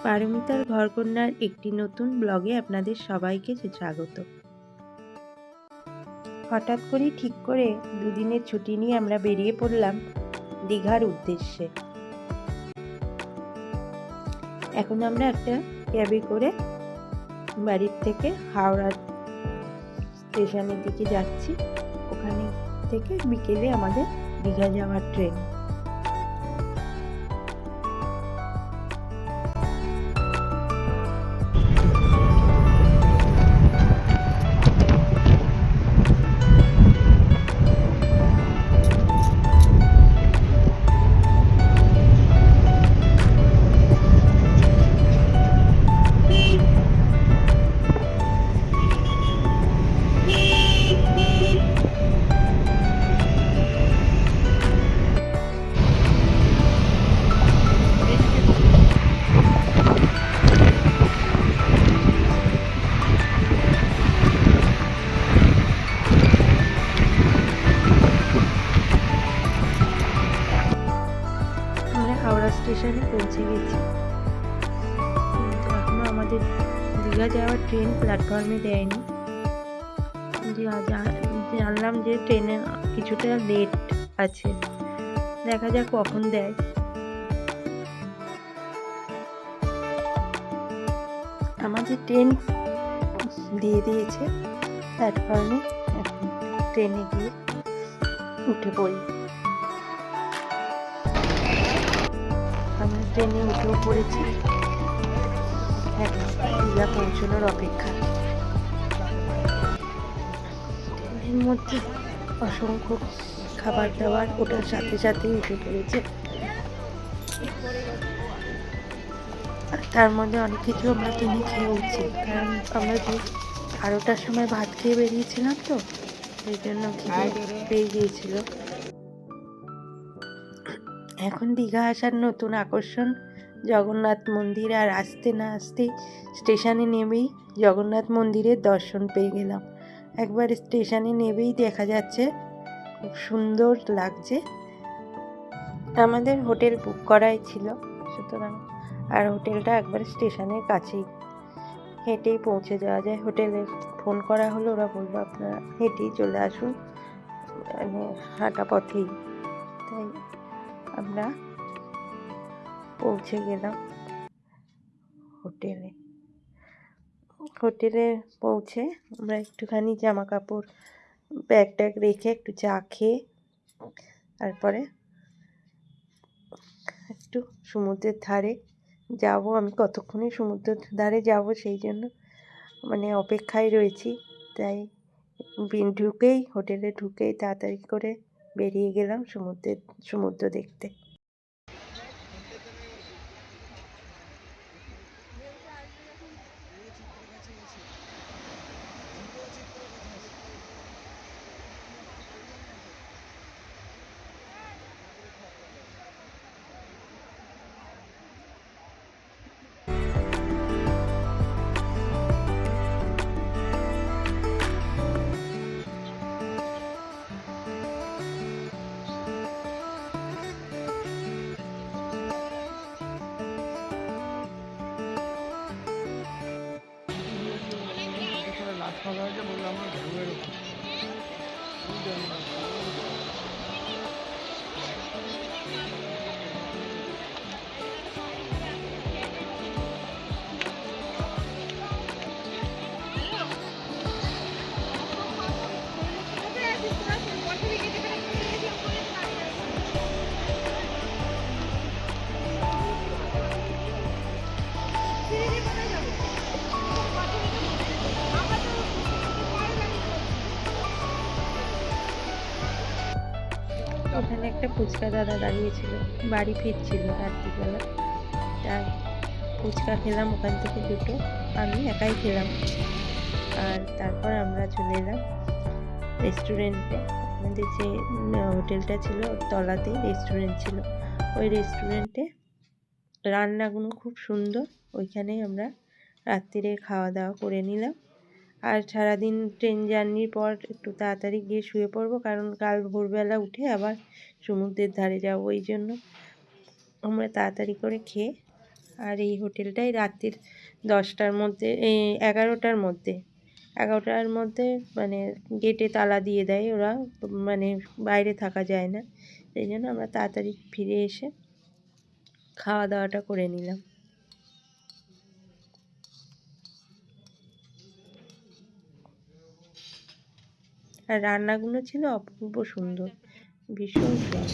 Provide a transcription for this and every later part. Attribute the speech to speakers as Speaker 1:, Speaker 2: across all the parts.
Speaker 1: পারমিতার ঘরকন্যার একটি নতুন ব্লগে আপনাদের সবাইকে স্বাগত। হঠাৎ করেই ঠিক করে দুদিনের ছুটি নিয়ে আমরা বেরিয়ে পড়লাম দীঘার উদ্দেশ্যে। এখন আমরা একটা ক্যাবে করে বাড়ির থেকে হাওড়া স্টেশনের দিকে যাচ্ছি। ওখানে থেকে বিকেলে আমাদের দীঘা যাওয়ার ট্রেন। হাওড়া স্টেশনে পৌঁছে গেছি। এখনো আমাদের দীঘা যাওয়ার ট্রেন প্ল্যাটফর্মে দেয়নি। জানলাম যে ট্রেনে কিছুটা লেট আছে, দেখা যাক কখন দেয়। আমাদের ট্রেন দিয়ে দিয়েছে প্ল্যাটফর্মে। এখন ট্রেনে গিয়ে উঠে পড়ি। আমরা ট্রেনে উঠেও পড়েছি। এখন দীঘা পৌঁছানোর অপেক্ষা। ট্রেনের মধ্যে অসংখ্য খাবার দাবার ওটার সাথে সাথেই উঠে পড়েছে। তার মধ্যে অনেক কিছু আমরা কিনে খেয়ে উঠছি, কারণ আমরা 12টার সময় ভাত খেয়ে বেরিয়েছিলাম, তো সেই জন্য খিদে পেয়ে গিয়েছিল। এখন দীঘা আসার নতুন আকর্ষণ জগন্নাথ মন্দির। আর আসতে না আসতেই স্টেশনে নেমেই জগন্নাথ মন্দিরের দর্শন পেয়ে গেলাম। একবার স্টেশনে নেমেই দেখা যাচ্ছে, খুব সুন্দর লাগছে। আমাদের হোটেল বুক করাই ছিল, সুতরাং আর হোটেলটা একবার স্টেশনের কাছেই, হেঁটেই পৌঁছে যাওয়া যায়। হোটেলে ফোন করা হলো, ওরা বললো আপনারা হেঁটেই চলে আসুন, মানে হাঁটা পথেই। তাই আমরা পৌঁছে গেলাম হোটেলে পৌঁছে আমরা একটুখানি জামা কাপড় ব্যাগ ট্যাগ রেখে একটু চা খেয়ে তারপরে একটু সমুদ্রের ধারে যাব। আমি কতক্ষণে সমুদ্রের ধারে যাব সেই জন্য অপেক্ষায় রয়েছি। তাই হোটেলে ঢুকেই তাড়াতাড়ি করে বেরিয়ে গেলাম সমুদ্র দেখতে। ওখানে একটা ফুচকা দাদা দাঁড়িয়েছিল, বাড়ি ফিরছিল রাত্রিবেলা। তাই ফুচকা খেলাম ওখান থেকে দুটো, আমি একাই খেলাম। আর তারপর আমরা চলে এলাম রেস্টুরেন্টে। আমাদের যে হোটেলটা ছিল ওর তলাতেই রেস্টুরেন্ট ছিল। ওই রেস্টুরেন্টে রান্নাগুলো খুব সুন্দর। ওইখানেই আমরা রাত্রিরে খাওয়া দাওয়া করে নিলাম। আর সারাদিন ট্রেন জার্নির পর একটু তাড়াতাড়ি গিয়ে শুয়ে পড়বো, কারণ কাল ভোরবেলা উঠে আবার সমুদ্রের ধারে যাবো। ওই জন্য আমরা তাড়াতাড়ি করে খেয়ে আর এই হোটেলটাই রাত্রির 10টার মধ্যে 11টার মধ্যে মানে গেটে তালা দিয়ে দেয় ওরা, মানে বাইরে থাকা যায় না। সেই জন্য আমরা তাড়াতাড়ি ফিরে এসে খাওয়া দাওয়াটা করে নিলাম। আর রান্নাগুলো ছিল অপূর্ব সুন্দর, ভীষণ সুন্দর।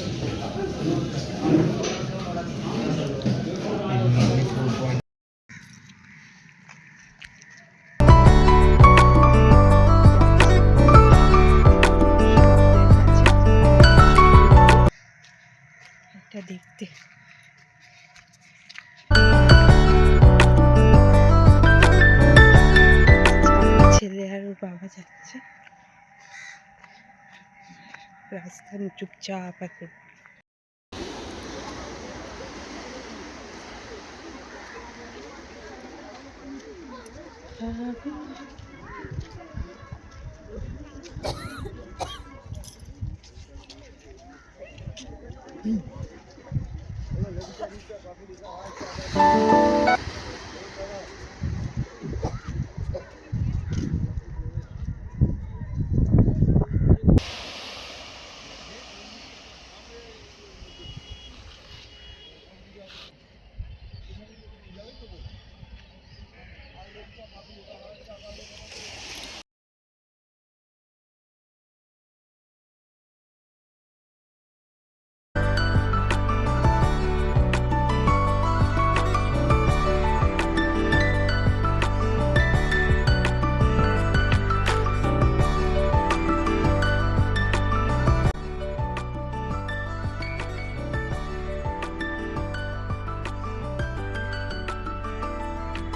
Speaker 1: এটা দেখতে ছেলে আর ওর বাবা যাচ্ছে রাস্তা চুপচাপ এখন।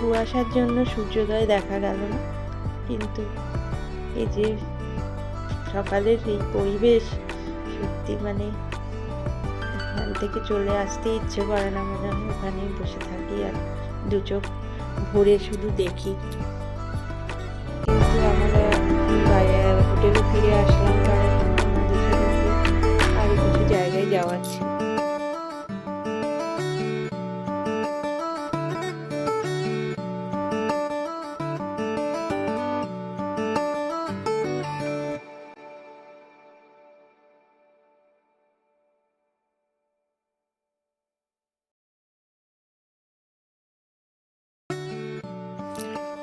Speaker 1: কুয়াশার জন্য সূর্যোদয় দেখা গেল না, কিন্তু এই যে সকালের এই পরিবেশ, সত্যি মানে এখান থেকে চলে আসতে ইচ্ছে করে না, মনে হয় ওখানেই বসে থাকি আর দু চোখ ভরে শুধু দেখি। কিন্তু আমরা হোটেলে ফিরে আসলাম, কারণ আমাদের সাথে আরো কিছু জায়গায় যাওয়ার ছিল।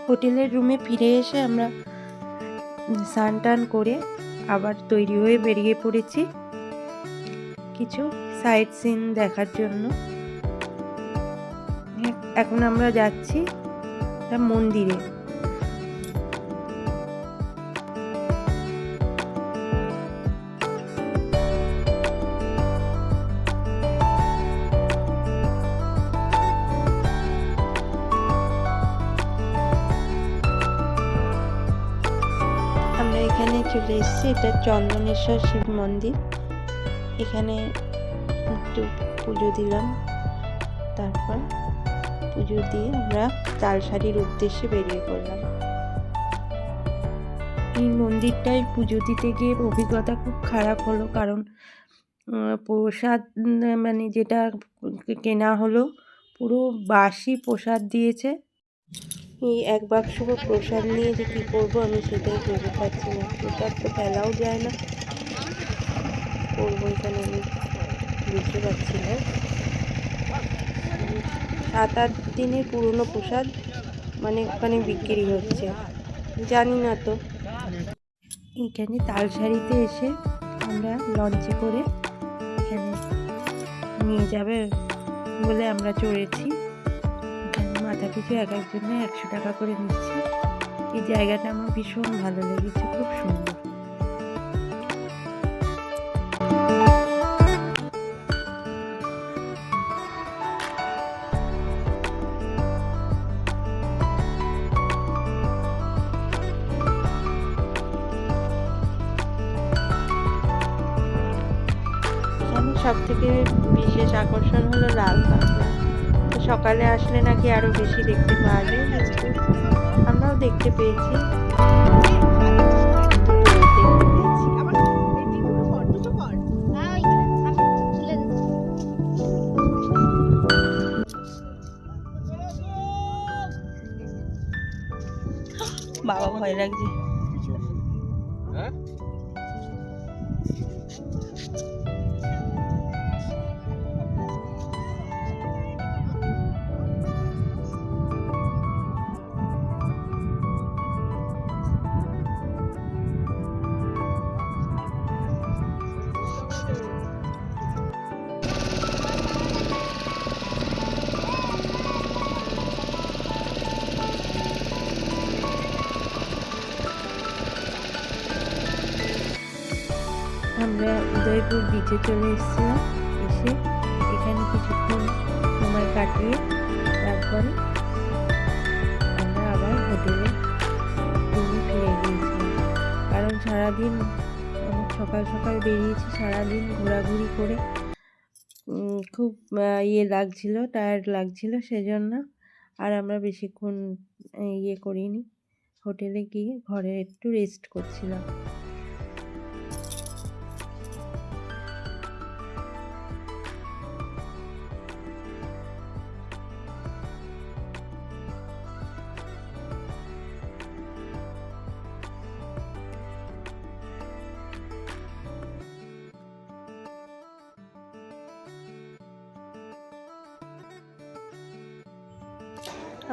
Speaker 1: হোটেলের রুমে ফিরে এসে আমরা স্নান টান করে আবার তৈরি হয়ে বেরিয়ে পড়েছি কিছু সাইট সিন দেখার জন্য। এখন আমরা যাচ্ছি একটা মন্দিরে। আমরা এখানে চলে এসেছি, এটা চন্দনেশ্বর শিব মন্দির। এখানে একটু পুজো দিলাম, তারপর পুজো দিয়ে আমরা তালসারির উদ্দেশ্যে বেরিয়ে পড়লাম। এই মন্দিরটায় পুজো দিতে গিয়ে অভিজ্ঞতা খুব খারাপ হলো, কারণ প্রসাদ মানে যেটা কেনা হলো পুরো বাসি প্রসাদ দিয়েছে। এই এক বাক্স প্রসাদ নিয়ে যে কী করবো আমি সেটাই ভেবে পাচ্ছি না। প্রসাদ তো ফেলাও যায় না, করবো এখানে আমি বুঝতে পারছি না। 7-8 দিনের পুরনো প্রসাদ মানে ওখানে বিক্রি হচ্ছে, জানি না তো। এখানে তালসারিতে এসে আমরা লঞ্চে করে এখানে নিয়ে যাবে বলে আমরা চড়েছি। মাথা পিছু এক একজনে 100 টাকা করে নিচ্ছি। এই জায়গাটা আমার ভীষণ ভালো লেগেছে, খুব সুন্দর। সব থেকে বিশেষ আকর্ষণ হলো লাল কাঁকড়া। তো সকালে আসলে নাকি আরো বেশি দেখতে পাওয়া যায়, কিন্তু আমরাও দেখতে পেয়েছি। বাবা ভয় লাগছে। আমরা উদয়পুর বিচে চলে এসেছিলাম। এসে এখানে কিছুক্ষণ সময় কাটিয়ে তারপরে আমরা আবার হোটেলে ফিরে গিয়েছিলাম। কারণ সারাদিন অনেক সকাল সকাল বেরিয়েছি, সারাদিন ঘোরাঘুরি করে খুব লাগছিল, টায়ার্ড লাগছিল, সেজন্য আর আমরা বেশিক্ষণ করিনি। হোটেলে গিয়ে ঘরে একটু রেস্ট করছিলাম।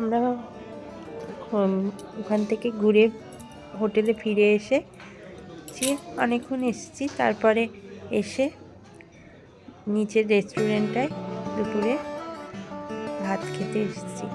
Speaker 1: আমরা ওখান থেকে ঘুরে হোটেলে ফিরে এসেছি, অনেকক্ষণ এসেছি। তারপরে এসে নিচের রেস্টুরেন্টটায় দুপুরে ভাত খেতে এসেছি।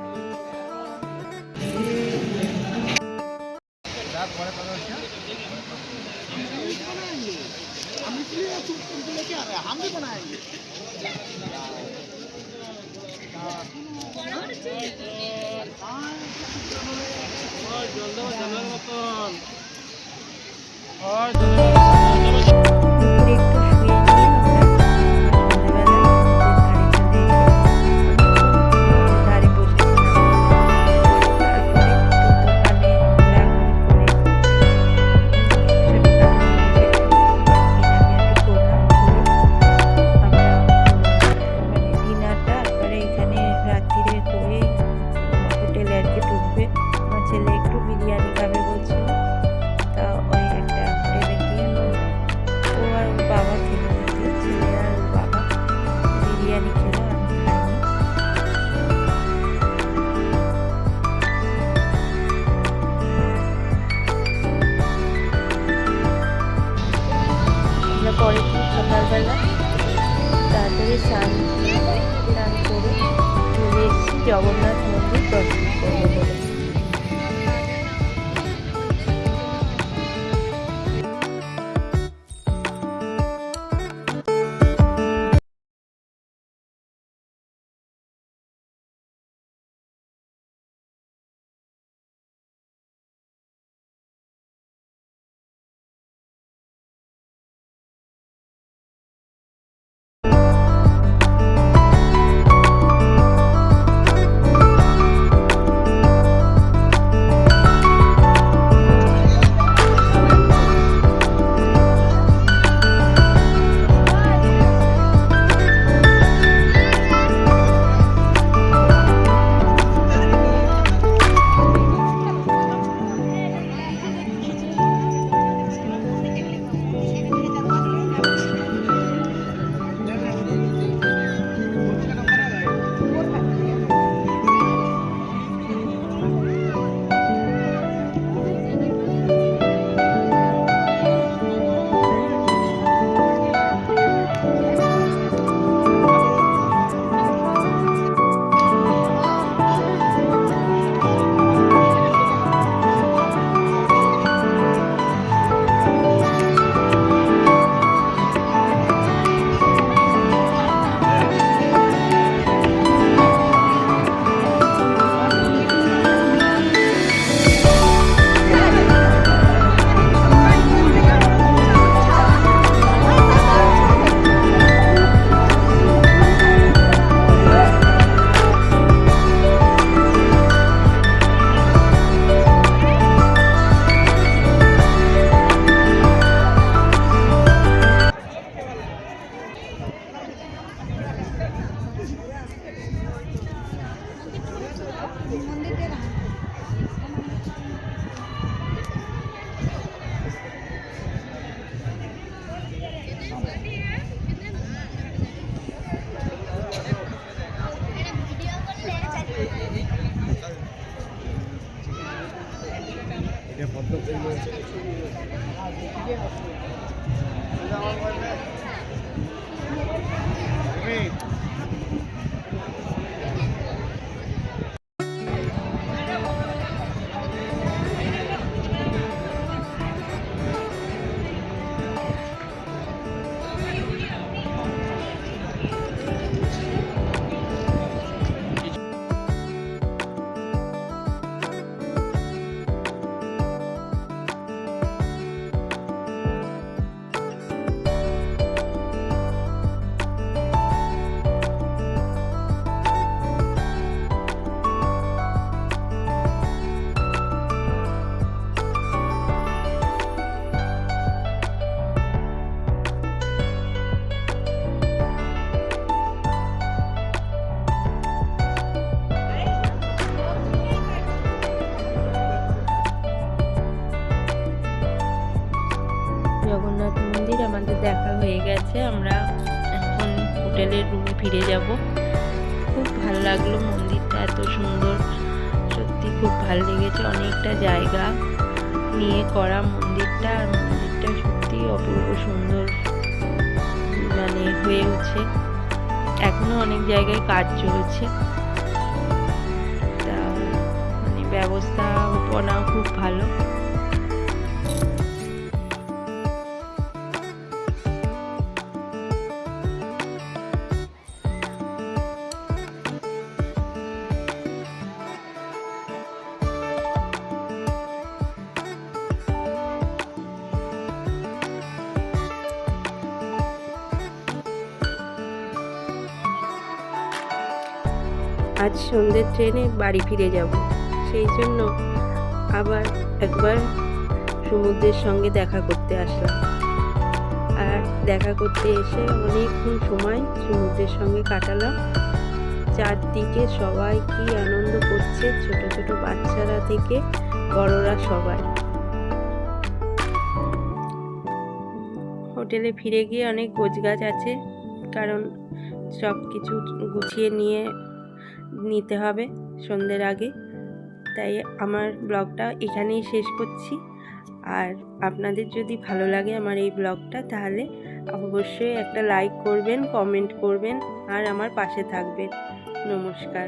Speaker 1: পরের দিন সকালবেলা তাড়াতাড়ি স্নান করে চলে এসেছি জগন্নাথ মন্দির দর্শন করবো বলে। জগন্নাথ মন্দির আমাদের দেখা হয়ে গেছে। আমরা এখন হোটেলের রুমে ফিরে যাব। খুব ভালো লাগলো, মন্দিরটা এত সুন্দর, সত্যি খুব ভালো লেগেছে। অনেকটা জায়গা নিয়ে করা মন্দিরটা, আর মন্দিরটা সত্যি অপূর্ব সুন্দর মানে হয়ে উঠছে। এখনো অনেক জায়গায় কাজ চলছে, তা মানে ব্যবস্থাপনাও খুব ভালো। আজ সন্ধ্যের ট্রেনে বাড়ি ফিরে যাব, সেই জন্য আবার একবার সমুদ্রের সঙ্গে দেখা করতে আসলাম। আর দেখা করতে এসে অনেকক্ষণ সময় সমুদ্রের সঙ্গে কাটালাম। চারদিকে সবাই কি আনন্দ করছে, ছোট ছোট বাচ্চারা থেকে বড়রা সবাই। হোটেলে ফিরে গিয়ে অনেক গোছগাছ আছে, কারণ সব কিছু গুছিয়ে নিতে হবে সন্ধ্যের আগে। তাই আমার ব্লগটা এখানেই শেষ করছি। আর আপনাদের যদি ভালো লাগে আমার এই ব্লগটা, তাহলে অবশ্যই একটা লাইক করবেন, কমেন্ট করবেন আর আমার পাশে থাকবেন। নমস্কার।